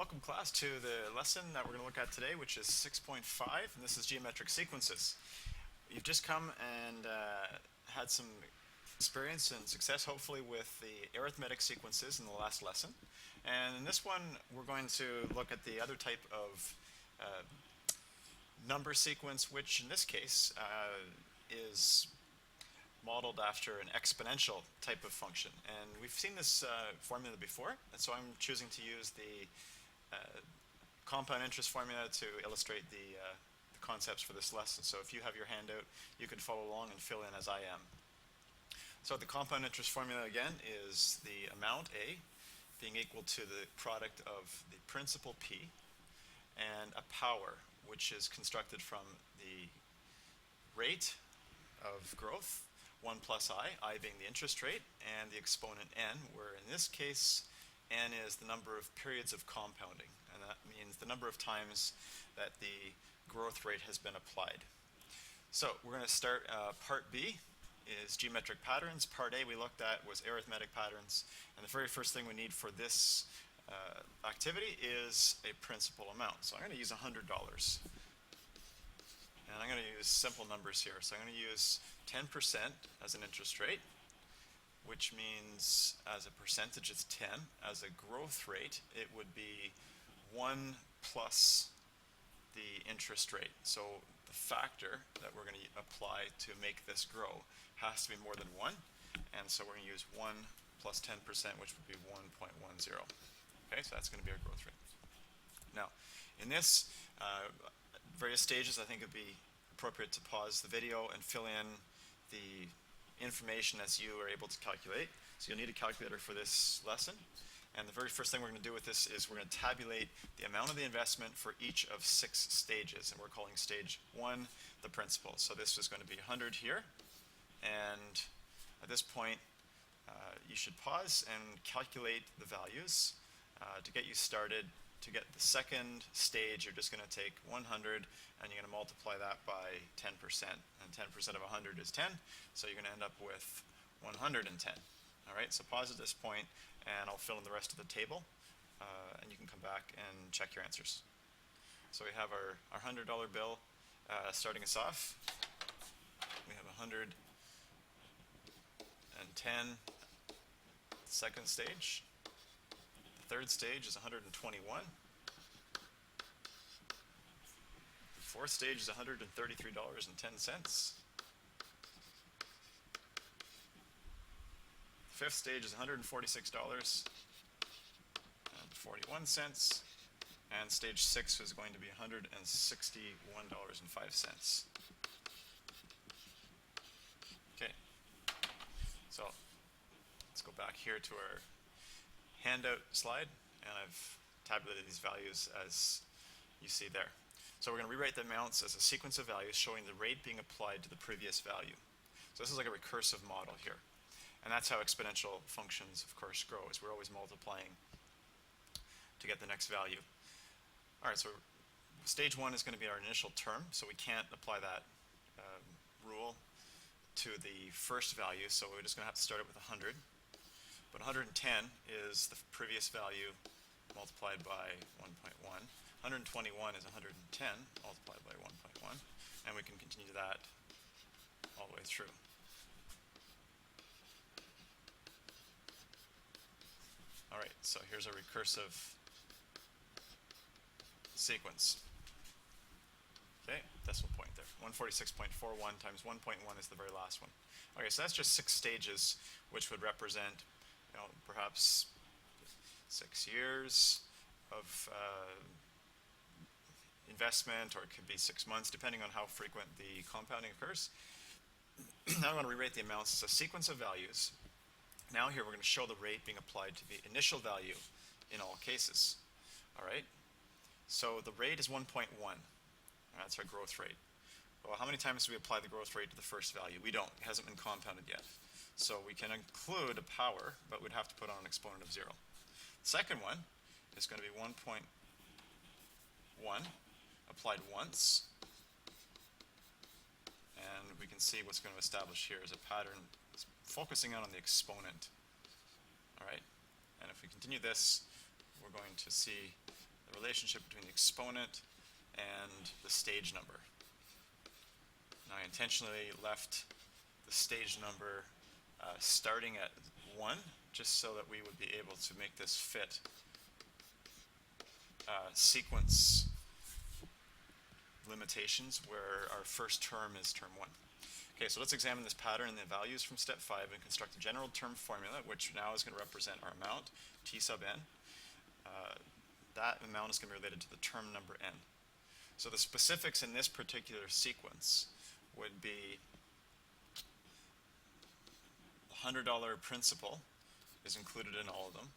Welcome class to the lesson that we're going to look at today, which is 6.5, and this is geometric sequences. You've just come and had some experience and success, hopefully, with the arithmetic sequences in the last lesson. And in this one, we're going to look at the other type of number sequence, which in this case is modeled after an exponential type of function. And we've seen this formula before, and so I'm choosing to use the compound interest formula to illustrate the concepts for this lesson. So if you have your handout, you can follow along and fill in as I am. So the compound interest formula again is the amount A being equal to the product of the principal P and a power, which is constructed from the rate of growth, 1 plus I being the interest rate, and the exponent n, where in this case n is the number of periods of compounding, and that means the number of times that the growth rate has been applied. So we're going to start part B is geometric patterns. Part A we looked at was arithmetic patterns, and the very first thing we need for this activity is a principal amount. So I'm going to use $100. And I'm going to use simple numbers here. So I'm going to use 10% as an interest rate, which means as a percentage it's 10. As a growth rate, it would be 1 plus the interest rate. So the factor that we're going to apply to make this grow has to be more than 1. And so we're going to use 1 plus 10%, which would be 1.10. Okay, so that's going to be our growth rate. Now, in this various stages, I think it would be appropriate to pause the video and fill in the information as you are able to calculate. So you'll need a calculator for this lesson. And the very first thing we're going to do with this is we're going to tabulate the amount of the investment for each of 6 stages. And we're calling stage 1 the principal. So this is going to be 100 here. And at this point, you should pause and calculate the values to get you started. To get the second stage, you're just going to take 100 and you're going to multiply that by 10%. And 10% of 100 is 10, so you're going to end up with 110. All right, so pause at this point and I'll fill in the rest of the table and you can come back and check your answers. So we have our $100 bill starting us off. We have 110, second stage. Third stage is 121. Fourth stage is $133.10. Fifth stage is $146.41. And stage 6 is going to be $161.05. Okay. So let's go back here to our handout slide, and I've tabulated these values as you see there. So we're going to rewrite the amounts as a sequence of values showing the rate being applied to the previous value. So this is like a recursive model here. And that's how exponential functions, of course, grow, is we're always multiplying to get the next value. All right, so stage 1 is going to be our initial term, so we can't apply that rule to the first value, so we're just going to have to start it with 100. But 110 is the previous value multiplied by 1.1. 121 is 110 multiplied by 1.1. And we can continue that all the way through. All right, so here's a recursive sequence. Okay, decimal point there. 146.41 times 1.1 is the very last one. Okay, so that's just 6 stages, which would represent perhaps 6 years of investment, or it could be 6 months, depending on how frequent the compounding occurs. Now I'm going to rewrite the amounts as a sequence of values. Now here we're going to show the rate being applied to the initial value in all cases. All right? So the rate is 1.1. That's our growth rate. Well, how many times do we apply the growth rate to the first value? We don't. It hasn't been compounded yet. So we can include a power, but we'd have to put on an exponent of 0. The second one is going to be 1.1 applied once. And we can see what's going to establish here is a pattern focusing on the exponent. All right. And if we continue this, we're going to see the relationship between the exponent and the stage number. Now I intentionally left the stage number starting at 1, just so that we would be able to make this fit sequence limitations where our first term is term 1. Okay, so let's examine this pattern and the values from step 5 and construct a general term formula, which now is going to represent our amount, t sub n. That amount is going to be related to the term number n. So the specifics in this particular sequence would be the $100 principal is included in all of them.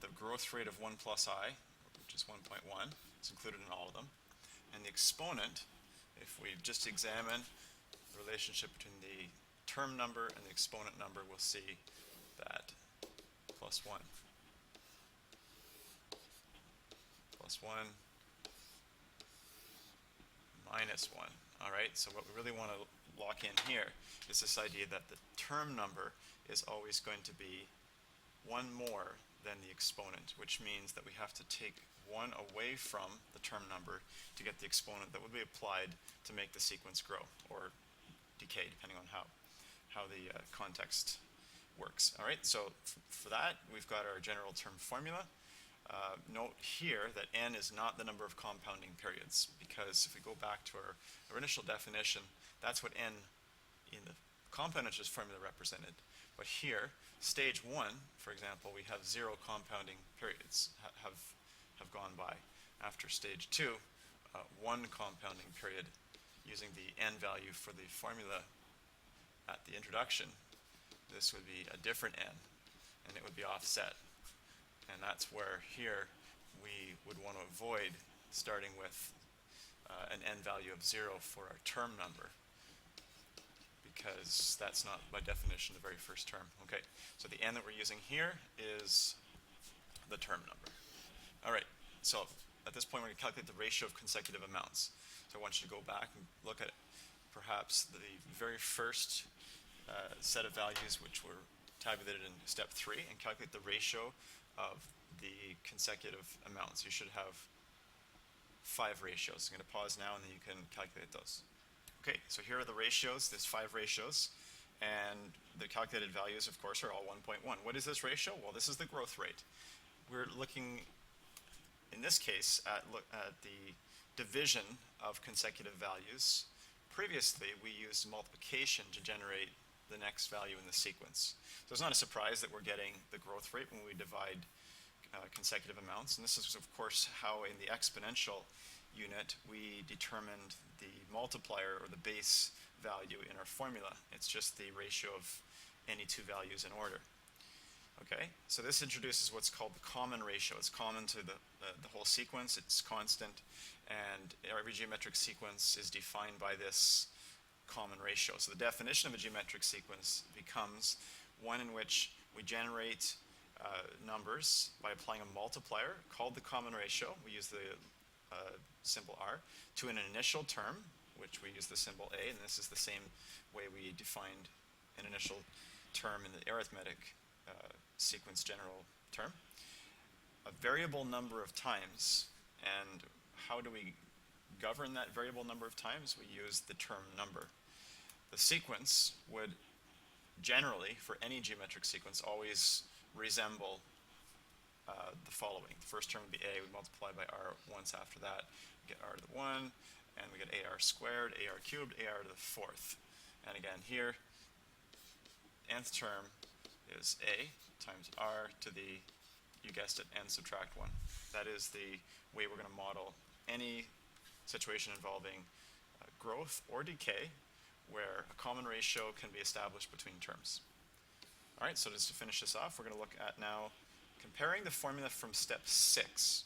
The growth rate of 1 plus I, which is 1.1, is included in all of them. And the exponent, if we just examine the relationship between the term number and the exponent number, we'll see that plus 1, plus 1, minus 1. All right, so what we really want to lock in here is this idea that the term number is always going to be 1 more than the exponent, which means that we have to take 1 away from the term number to get the exponent that would be applied to make the sequence grow or decay, depending on how the context works. All right, so for that, we've got our general term formula. Note here that n is not the number of compounding periods, because if we go back to our initial definition, that's what n in the compound interest formula represented. But here, stage 1, for example, we have 0 compounding periods have gone by. After stage 2, 1 compounding period using the n value for the formula at the introduction. This would be a different n, and it would be offset. And that's where here we would want to avoid starting with an n value of 0 for our term number, because that's not by definition the very first term. Okay, so the n that we're using here is the term number. All right, so at this point we're going to calculate the ratio of consecutive amounts. So I want you to go back and look at perhaps the very first set of values which were tabulated in step 3 and calculate the ratio of the consecutive amounts. You should have 5 ratios. I'm going to pause now and then you can calculate those. Okay, so here are the ratios. There's 5 ratios, and the calculated values, of course, are all 1.1. What is this ratio? Well, this is the growth rate. We're looking, in this case, at the division of consecutive values. Previously, we used multiplication to generate the next value in the sequence. So it's not a surprise that we're getting the growth rate when we divide consecutive amounts. And this is, of course, how in the exponential unit we determined the multiplier or the base value in our formula. It's just the ratio of any 2 values in order. Okay, so this introduces what's called the common ratio. It's common to the whole sequence, it's constant, and every geometric sequence is defined by this common ratio. So the definition of a geometric sequence becomes one in which we generate numbers by applying a multiplier called the common ratio. We use the symbol r to an initial term, which we use the symbol a, and this is the same way we defined an initial term in the arithmetic sequence general term, a variable number of times. And how do we govern that variable number of times? We use the term number. The sequence would generally, for any geometric sequence, always resemble the following. The first term would be a, we multiply by r once after that, we get r to the 1, and we get ar squared, ar cubed, ar to the 4th. And again here, nth term is a times r to the, you guessed it, n subtract 1. That is the way we're going to model any situation involving growth or decay where a common ratio can be established between terms. All right, so just to finish this off, we're going to look at now comparing the formula from step 6,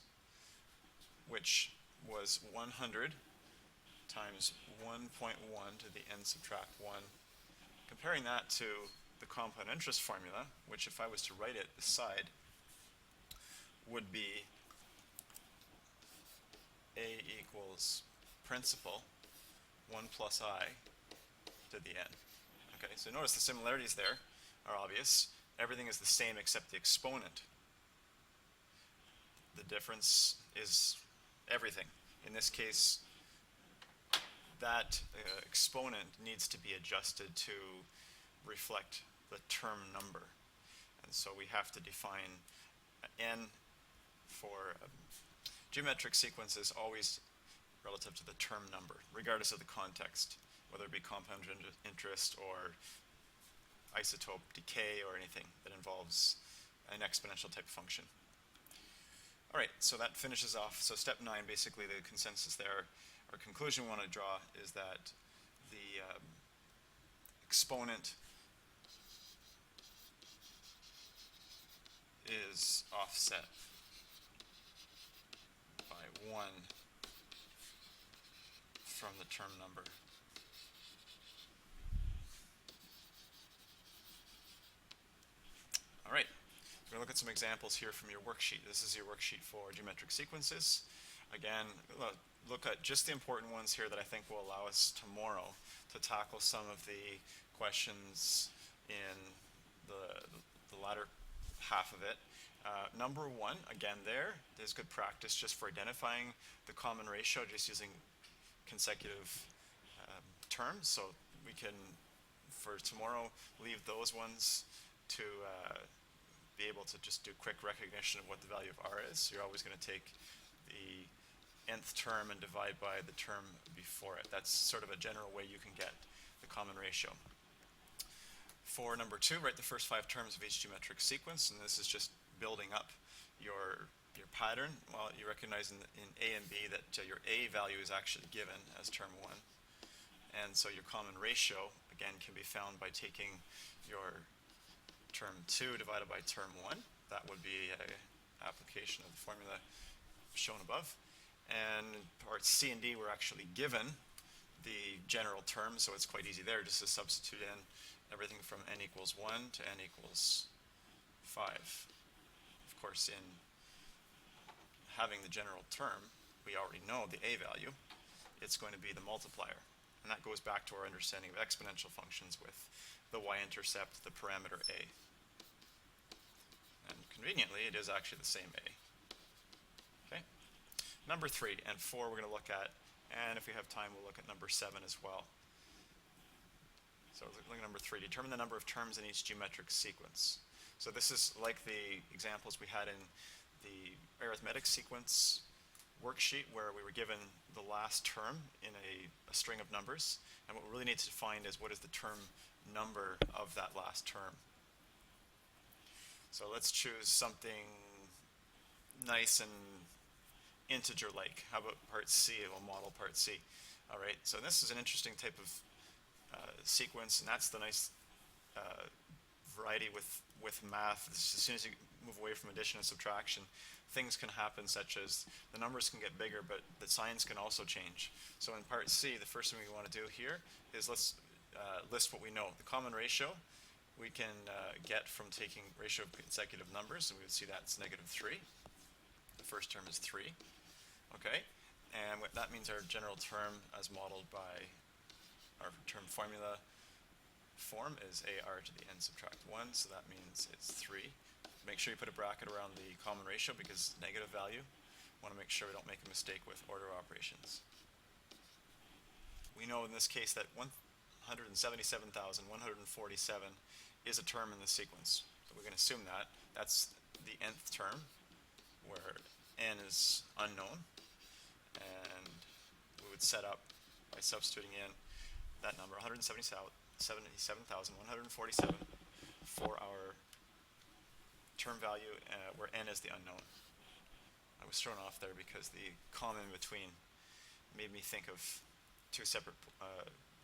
which was 100 times 1.1 to the n subtract 1, comparing that to the compound interest formula, which if I was to write it beside, would be a equals principal 1 plus I to the n. Okay, so notice the similarities there are obvious. Everything is the same except the exponent. The difference is everything. In this case, that exponent needs to be adjusted to reflect the term number. And so we have to define n for geometric sequence is always relative to the term number, regardless of the context, whether it be compound interest or isotope decay or anything that involves an exponential type function. All right, so that finishes off. So step 9, basically the consensus there, or conclusion we want to draw is that the exponent is offset by 1 from the term number. All right, we're going to look at some examples here from your worksheet. This is your worksheet for geometric sequences. Again, look at just the important ones here that I think will allow us tomorrow to tackle some of the questions in the latter half of it. Number 1, again, there's good practice just for identifying the common ratio, just using consecutive terms. So we can, for tomorrow, leave those ones to be able to just do quick recognition of what the value of r is. So you're always going to take the nth term and divide by the term before it. That's sort of a general way you can get the common ratio. For number 2, write the first 5 terms of each geometric sequence, and this is just building up your pattern. Well, you recognize in A and B that your A value is actually given as term 1. And so your common ratio, again, can be found by taking your term 2 divided by term 1. That would be an application of the formula shown above. And in parts C and D, we're actually given the general term, so it's quite easy there just to substitute in everything from n equals 1 to n equals 5. Of course, in having the general term, we already know the a value. It's going to be the multiplier. And that goes back to our understanding of exponential functions with the y-intercept, the parameter a. And conveniently, it is actually the same a. Okay. Number 3 and 4 we're going to look at, and if we have time, we'll look at number 7 as well. So look at number 3. Determine the number of terms in each geometric sequence. So this is like the examples we had in the arithmetic sequence worksheet, where we were given the last term in a string of numbers, and what we really need to find is what is the term number of that last term. So let's choose something nice and integer-like. How about part C? We'll model part C. All right, so this is an interesting type of sequence, and that's the nice variety with math. As soon as you move away from addition and subtraction, things can happen such as the numbers can get bigger, but the signs can also change. So in part C, the first thing we want to do here is let's list what we know. The common ratio we can get from taking ratio of consecutive numbers, and we would see that's -3. The first term is 3. Okay, and what that means our general term as modeled by our term formula form is ar to the n subtract 1, so that means it's 3. Make sure you put a bracket around the common ratio because it's negative value. Want to make sure we don't make a mistake with order operations. We know in this case that 177,147 is a term in the sequence. So we're going to assume that. That's the nth term, where n is unknown. And we would set up by substituting in that number, 177,147, for our term value where n is the unknown. I was thrown off there because the comma in between made me think of 2 separate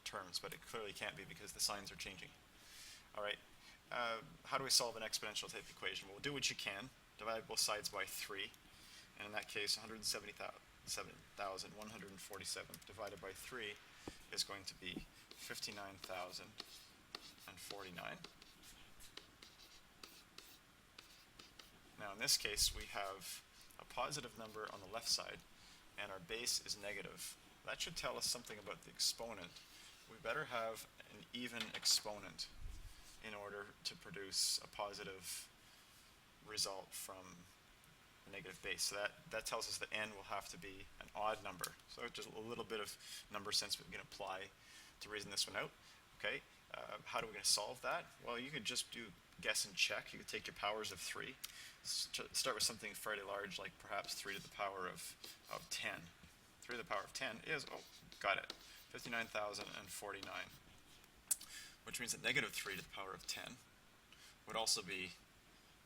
terms, but it clearly can't be because the signs are changing. All right, how do we solve an exponential type equation? Well, do what you can. Divide both sides by 3, and in that case, 177,147 divided by 3 is going to be 59,049. Now in this case, we have a positive number on the left side, and our base is negative. That should tell us something about the exponent. We better have an even exponent in order to produce a positive result from a negative base. So that tells us that n will have to be an odd number. So just a little bit of number sense we can apply to reason this one out. Okay, how are we going to solve that? Well, you could just do guess and check. You could take your powers of 3. Start with something fairly large, like perhaps 3 to the power of 10. 3 to the power of 10 is, oh, got it, 59,049. Which means that negative 3 to the power of 10 would also be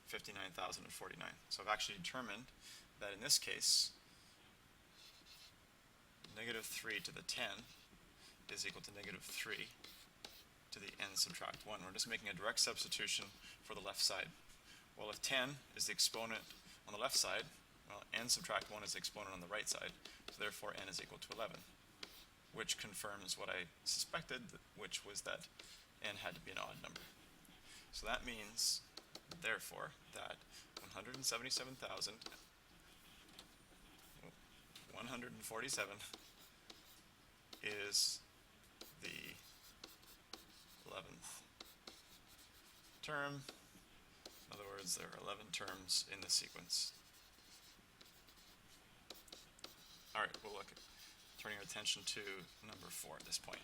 59,049. So I've actually determined that in this case, negative 3 to the 10 is equal to negative 3 to the n subtract 1. We're just making a direct substitution for the left side. Well, if 10 is the exponent on the left side, well, n subtract 1 is the exponent on the right side, so therefore n is equal to 11, which confirms what I suspected, which was that n had to be an odd number. So that means, therefore, that 177,147 is the 11th term. In other words, there are 11 terms in the sequence. All right, we'll look at turning our attention to number 4 at this point.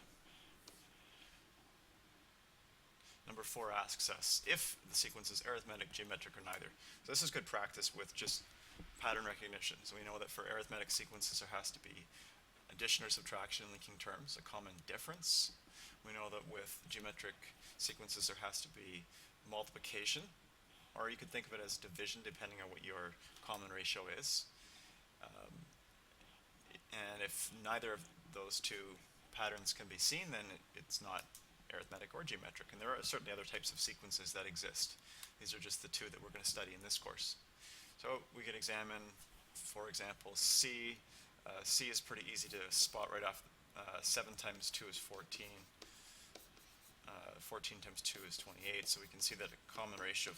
Number 4 asks us if the sequence is arithmetic, geometric, or neither. So this is good practice with just pattern recognition. So we know that for arithmetic sequences there has to be addition or subtraction in linking terms, a common difference. We know that with geometric sequences there has to be multiplication, or you could think of it as division depending on what your common ratio is. And if neither of those two patterns can be seen, then it's not arithmetic or geometric. And there are certainly other types of sequences that exist. These are just the two that we're going to study in this course. So we could examine, for example, C. C is pretty easy to spot right off. 7 times 2 is 14. 14 times 2 is 28. So we can see that a common ratio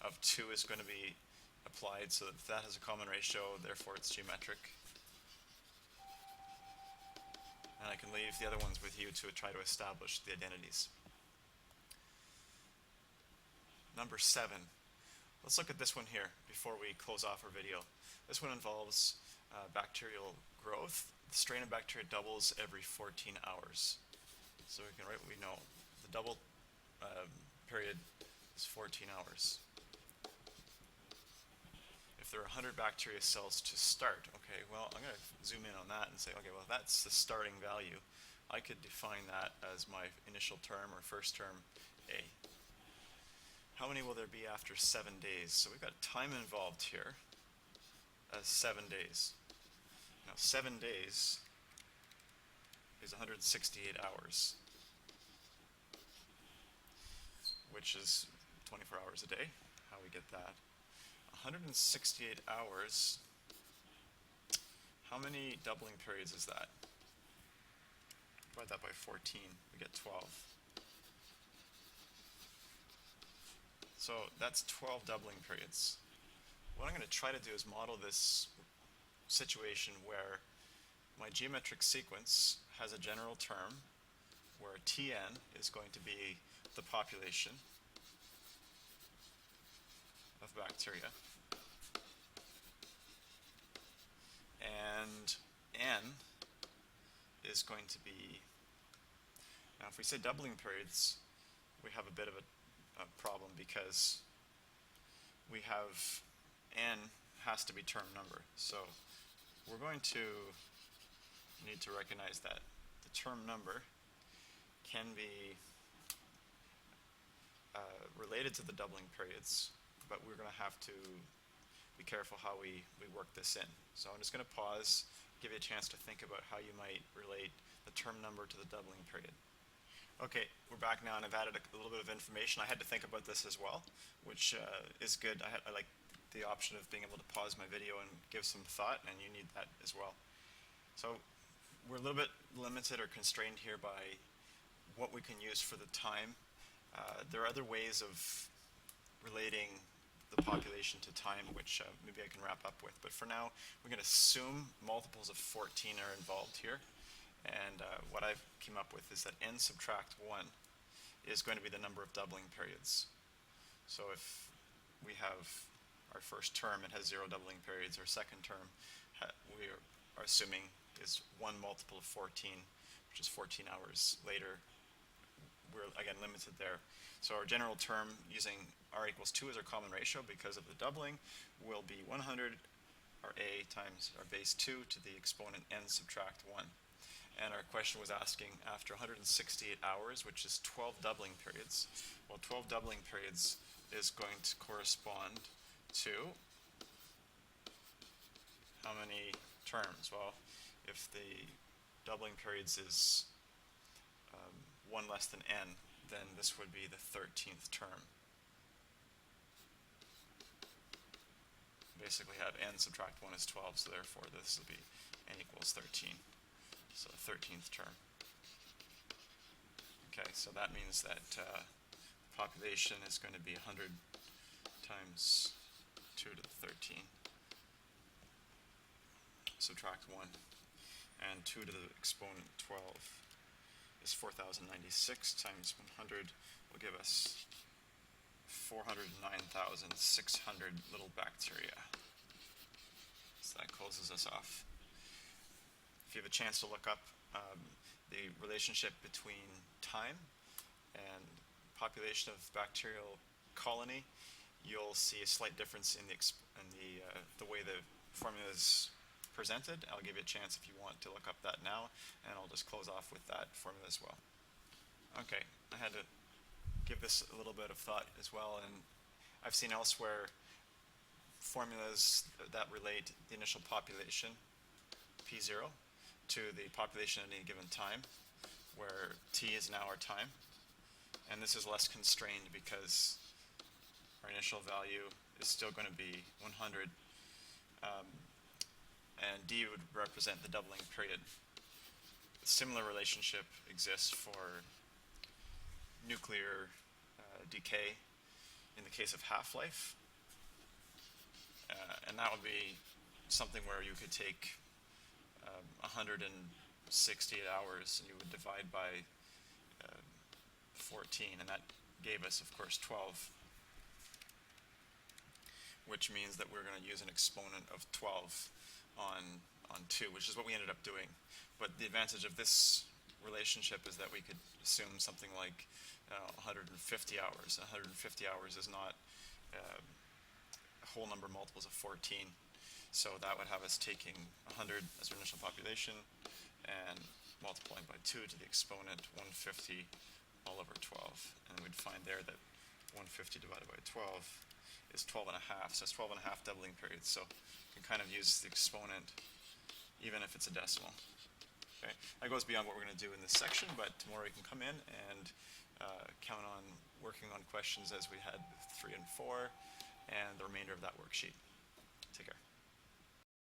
of 2 is going to be applied. So if that has a common ratio, therefore it's geometric. And I can leave the other ones with you to try to establish the identities. Number 7. Let's look at this one here before we close off our video. This one involves bacterial growth. The strain of bacteria doubles every 14 hours. So we can write what we know. The double period is 14 hours. If there are 100 bacteria cells to start, okay, well, I'm going to zoom in on that and say, okay, well, that's the starting value. I could define that as my initial term or first term A. How many will there be after 7 days? So we've got time involved here as 7 days. Now, 7 days is 168 hours, which is 24 hours a day. How we get that? 168 hours, how many doubling periods is that? Divide that by 14, we get 12. So that's 12 doubling periods. What I'm going to try to do is model this situation where my geometric sequence has a general term where Tn is going to be the population of bacteria, and n is going to be, now if we say doubling periods, we have a bit of a problem because we have n has to be term number. So we're going to need to recognize that the term number can be related to the doubling periods, but we're going to have to be careful how we work this in. So I'm just going to pause, give you a chance to think about how you might relate the term number to the doubling period. Okay, we're back now, and I've added a little bit of information. I had to think about this as well, which is good. I like the option of being able to pause my video and give some thought, and you need that as well. So we're a little bit limited or constrained here by what we can use for the time. There are other ways of relating the population to time, which maybe I can wrap up with. But for now, we're going to assume multiples of 14 are involved here. And what I've came up with is that n subtract 1 is going to be the number of doubling periods. So if we have our first term, it has 0 doubling periods. Our second term, we are assuming, is 1 multiple of 14, which is 14 hours later. We're, again, limited there. So our general term, using r equals 2 as our common ratio because of the doubling, will be 100, our a, times our base 2 to the exponent n subtract 1. And our question was asking, after 168 hours, which is 12 doubling periods, well, 12 doubling periods is going to correspond to how many terms? Well, if the doubling periods is 1 less than n, then this would be the 13th term. Basically have n subtract 1 is 12, so therefore this will be n equals 13. So 13th term. Okay, so that means that population is going to be 100 times 2 to the 13. Subtract 1. And 2 to the exponent 12 is 4,096 times 100 will give us 409,600 little bacteria. So that closes us off. If you have a chance to look up the relationship between time and population of bacterial colony, you'll see a slight difference in the way the formula is presented. I'll give you a chance if you want to look up that now, and I'll just close off with that formula as well. Okay, I had to give this a little bit of thought as well, and I've seen elsewhere formulas that relate the initial population, P0, to the population at any given time, where T is now our time. And this is less constrained because our initial value is still going to be 100, and D would represent the doubling period. A similar relationship exists for nuclear decay in the case of half-life, and that would be something where you could take 168 hours and you would divide by 14, and that gave us, of course, 12, which means that we're going to use an exponent of 12 on 2, which is what we ended up doing. But the advantage of this relationship is that we could assume something like 150 hours. 150 hours is not whole number multiples of 14. So that would have us taking 100 as our initial population and multiplying by 2 to the exponent 150 all over 12. And we'd find there that 150 divided by 12 is 12 and a half. So it's 12 and a half doubling periods. So you can kind of use the exponent even if it's a decimal. Okay. That goes beyond what we're going to do in this section, but tomorrow you can come in and count on working on questions as we had 3 and 4 and the remainder of that worksheet. Take care.